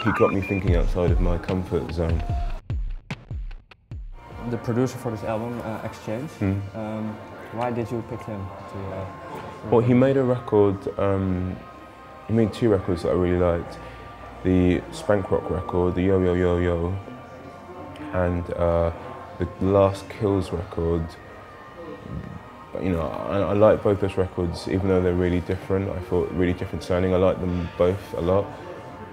He got me thinking outside of my comfort zone. The producer for this album, Exchange, why did you pick him to? Well, he made a record, he made two records that I really liked. The Spank Rock record, the Yo Yo Yo Yo, and the Last Kills record. You know, I like both those records, even though they're really different. I thought really different sounding. I like them both a lot,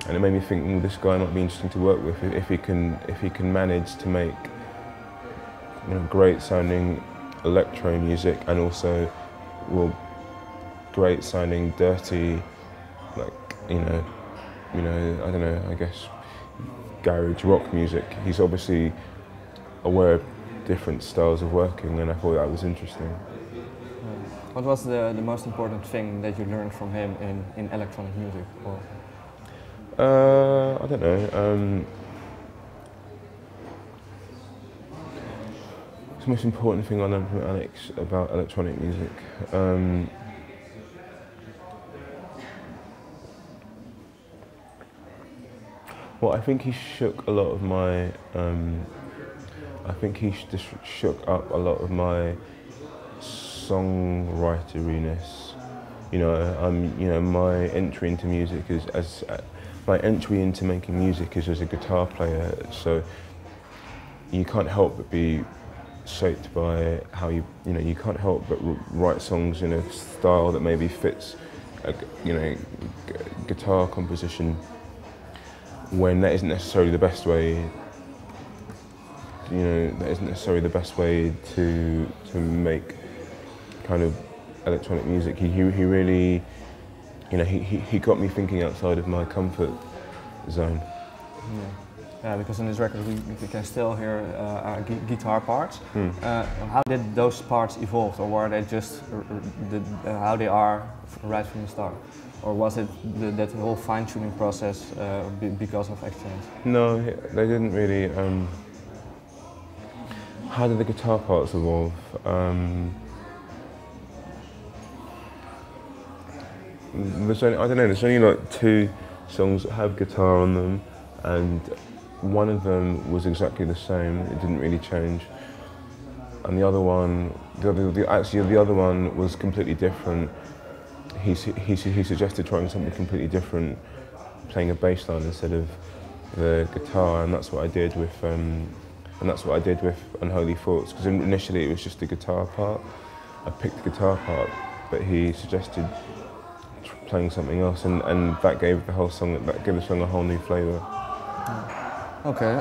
and it made me think, well, this guy might be interesting to work with if he can manage to make, you know, great sounding electro music and also, well, great sounding dirty, like you know, I don't know, I guess garage rock music. He's obviously aware of different styles of working, and I thought that was interesting. What was the most important thing that you learned from him in electronic music? Or? I don't know. It's the most important thing I learned from Alex about electronic music. Well, I think he shook a lot of my. I think he just shook up a lot of my songwriteriness. You know, my entry into music my entry into making music is as a guitar player. So you can't help but be shaped by how you can't help but write songs in a style that maybe fits a guitar composition, when that isn't necessarily the best way. You know, that isn't necessarily the best way to make kind of electronic music. He really, you know, he got me thinking outside of my comfort zone. Yeah, because in this record we can still hear guitar parts. How did those parts evolve, or were they just how they are right from the start? Or was it that whole fine-tuning process because of Exchange? No, they didn't really. How did the guitar parts evolve? There's only like two songs that have guitar on them, and one of them was exactly the same. It didn't really change, and the other one, the other one was completely different. He suggested trying something completely different, playing a bass line instead of the guitar, and that's what I did with Unholy Thoughts. Because initially it was just the guitar part. I picked the guitar part, but he suggested playing something else, and that gave the whole song, that gave the song a whole new flavour. Okay.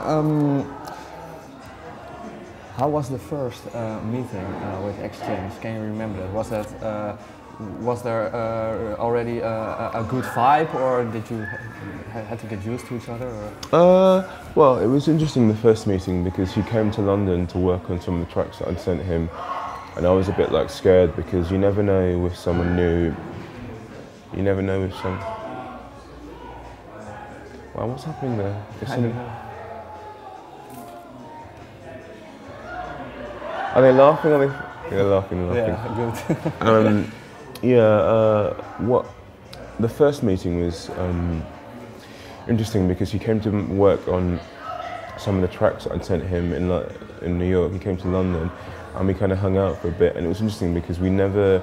How was the first meeting with Exchange? Can you remember that? Was there already a good vibe, or did you had to get used to each other? Or? Well, it was interesting, the first meeting, because he came to London to work on some of the tracks that I'd sent him, and I was a bit like scared, because you never know with someone new. You never know with some. Wow, what's happening there? Are they laughing? Are they? Yeah, they're laughing. Yeah, good. The first meeting was interesting, because he came to work on some of the tracks that I'd sent him in New York. He came to London, and we kind of hung out for a bit, and it was interesting because we never,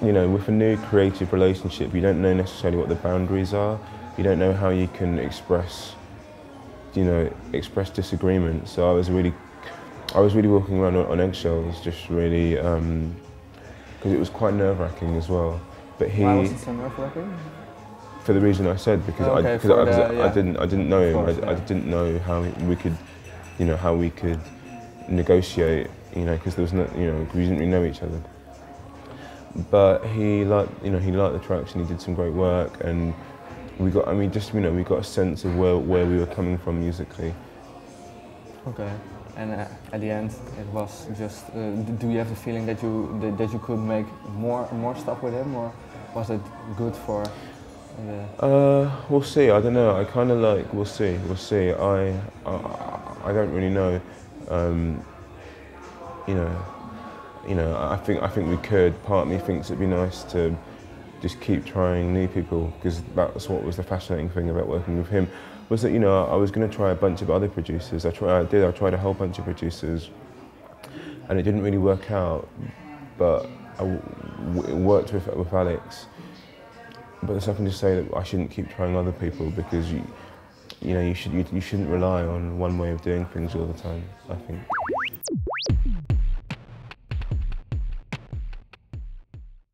you know, with a new creative relationship, you don't know necessarily what the boundaries are. You don't know how you can express disagreement. So I was really walking around on eggshells, just really, because it was quite nerve-wracking as well. But why was it so nerve-wracking? For the reason I said, because I didn't know him. I didn't know how we could negotiate. You know, because there was no, you know, we didn't really know each other. But he liked the tracks, and he did some great work, and we got a sense of where we were coming from musically. Okay. And at the end, it was just. Do you have the feeling that you could make more stuff with him, or was it good for? We'll see. I don't know. I kind of like. We'll see. I don't really know. I think we could. Part of me thinks it'd be nice to just keep trying new people, because that's what was the fascinating thing about working with him, was that, you know, I was going to try a bunch of other producers. I tried a whole bunch of producers, and it didn't really work out, but I worked with Alex. But there's nothing to say that I shouldn't keep trying other people, because you shouldn't rely on one way of doing things all the time, I think.